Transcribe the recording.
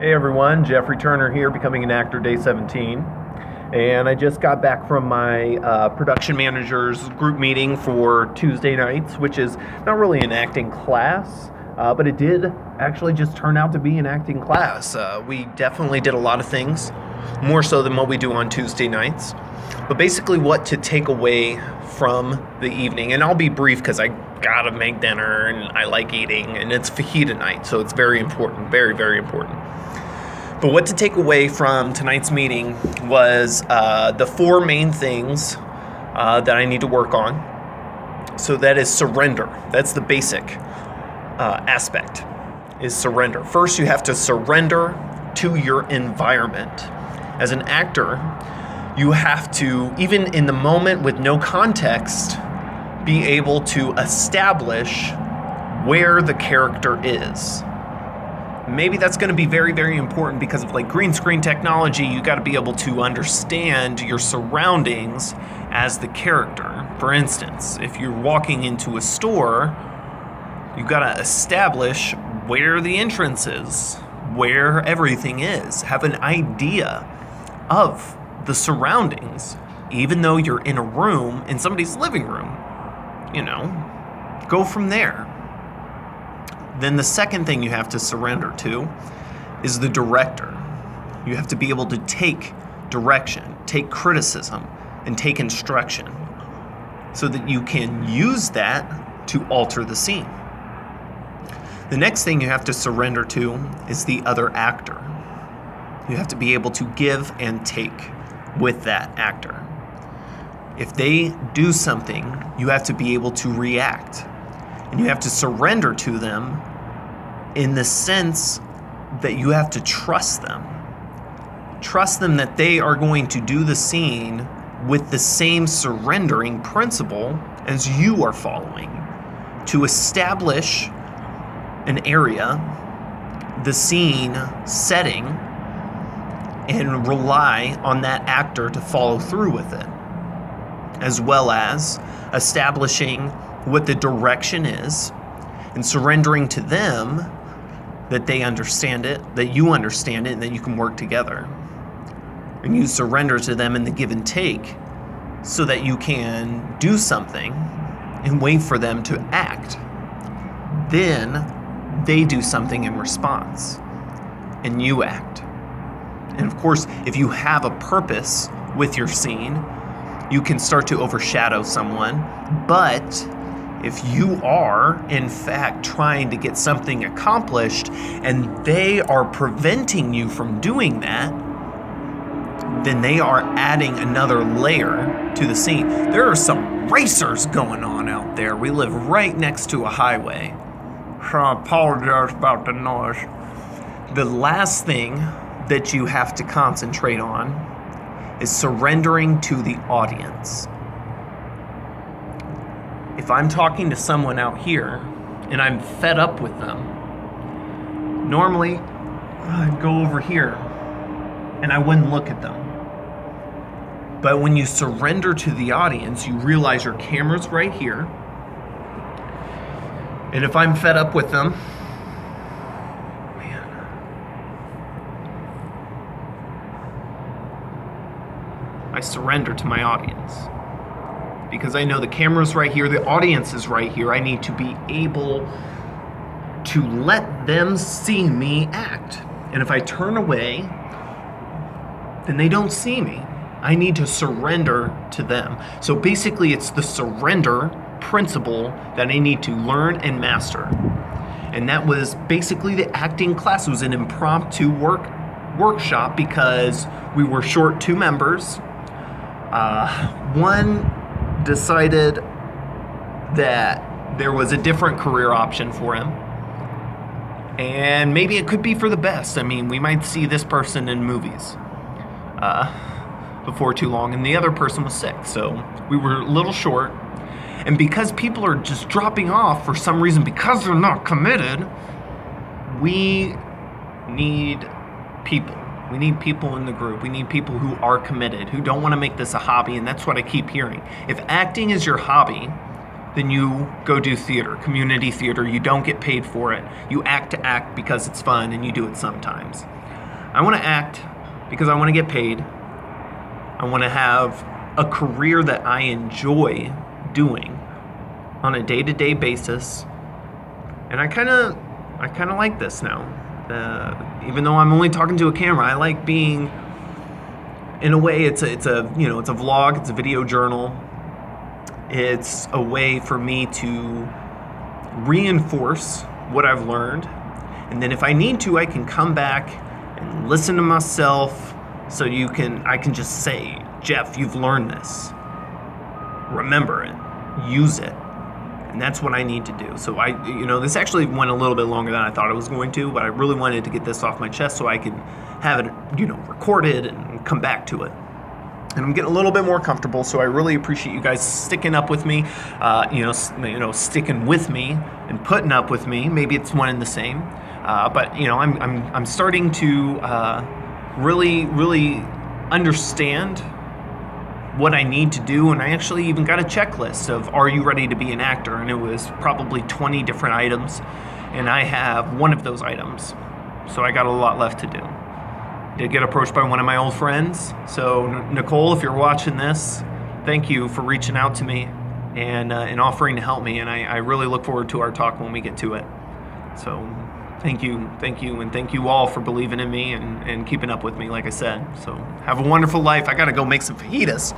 Hey everyone, Jeffrey Turner here, Becoming an Actor Day 17. And I just got back from my production manager's group meeting for Tuesday nights, which is not really an acting class, but it did actually just turn out to be an acting class. We definitely did a lot of things, more so than what we do on Tuesday nights. But basically, what to take away from the evening, and I'll be brief because I gotta make dinner and I like eating, and it's fajita night, so it's very important, very, very important. But what to take away from tonight's meeting was the four main things that I need to work on. So that is surrender. That's the basic aspect, is surrender. First, you have to surrender to your environment. As an actor, you have to, even in the moment with no context, be able to establish where the character is. Maybe that's going to be very, very important because of like green screen technology. You got to be able to understand your surroundings as the character. For instance, if you're walking into a store, you got to establish where the entrance is, where everything is. Have an idea of the surroundings, even though you're in a room, in somebody's living room. Go from there. Then the second thing you have to surrender to is the director. You have to be able to take direction, take criticism, and take instruction so that you can use that to alter the scene. The next thing you have to surrender to is the other actor. You have to be able to give and take with that actor. If they do something, you have to be able to react. And you have to surrender to them in the sense that you have to trust them. Trust them that they are going to do the scene with the same surrendering principle as you are following to establish an area, the scene setting, and rely on that actor to follow through with it, as well as establishing what the direction is and surrendering to them that they understand it, that you understand it, and that you can work together. And you surrender to them in the give and take so that you can do something and wait for them to act. Then they do something in response and you act. And of course, if you have a purpose with your scene, you can start to overshadow someone, but if you are, in fact, trying to get something accomplished and they are preventing you from doing that, then they are adding another layer to the scene. There are some racers going on out there. We live right next to a highway. So I apologize about the noise. The last thing that you have to concentrate on is surrendering to the audience. If I'm talking to someone out here and I'm fed up with them, normally I'd go over here and I wouldn't look at them. But when you surrender to the audience, you realize your camera's right here. And if I'm fed up with them, I surrender to my audience. Because I know the camera's right here, the audience is right here. I need to be able to let them see me act. And if I turn away, then they don't see me. I need to surrender to them. So basically, it's the surrender principle that I need to learn and master. And that was basically the acting class. It was an impromptu workshop because we were short 2 members. One decided that there was a different career option for him, and maybe it could be for the best. I mean, we might see this person in movies before too long, and the other person was sick, so we were a little short. And because people are just dropping off for some reason because they're not committed, we need people. We need people in the group. We need people who are committed, who don't want to make this a hobby, and that's what I keep hearing. If acting is your hobby, then you go do theater, community theater. You don't get paid for it. You act to act because it's fun, and you do it sometimes. I want to act because I want to get paid. I want to have a career that I enjoy doing on a day-to-day basis. And I kind of like this now. Even though I'm only talking to a camera, I like being, in a way, it's a vlog, it's a video journal. It's a way for me to reinforce what I've learned. And then if I need to, I can come back and listen to myself, so I can just say, Jeff, you've learned this. Remember it. Use it. And that's what I need to do. So this actually went a little bit longer than I thought it was going to, but I really wanted to get this off my chest so I could have it, recorded and come back to it. And I'm getting a little bit more comfortable, so I really appreciate you guys sticking up with me, sticking with me and putting up with me. Maybe it's one and the same, but I'm starting to really, really understand what I need to do, and I actually even got a checklist of, are you ready to be an actor? And it was probably 20 different items, and I have one of those items, so I got a lot left to do. Did get approached by one of my old friends, so Nicole, if you're watching this, thank you for reaching out to me and offering to help me, and I really look forward to our talk when we get to it. So thank you, and thank you all for believing in me and keeping up with me, like I said. So have a wonderful life. I gotta go make some fajitas.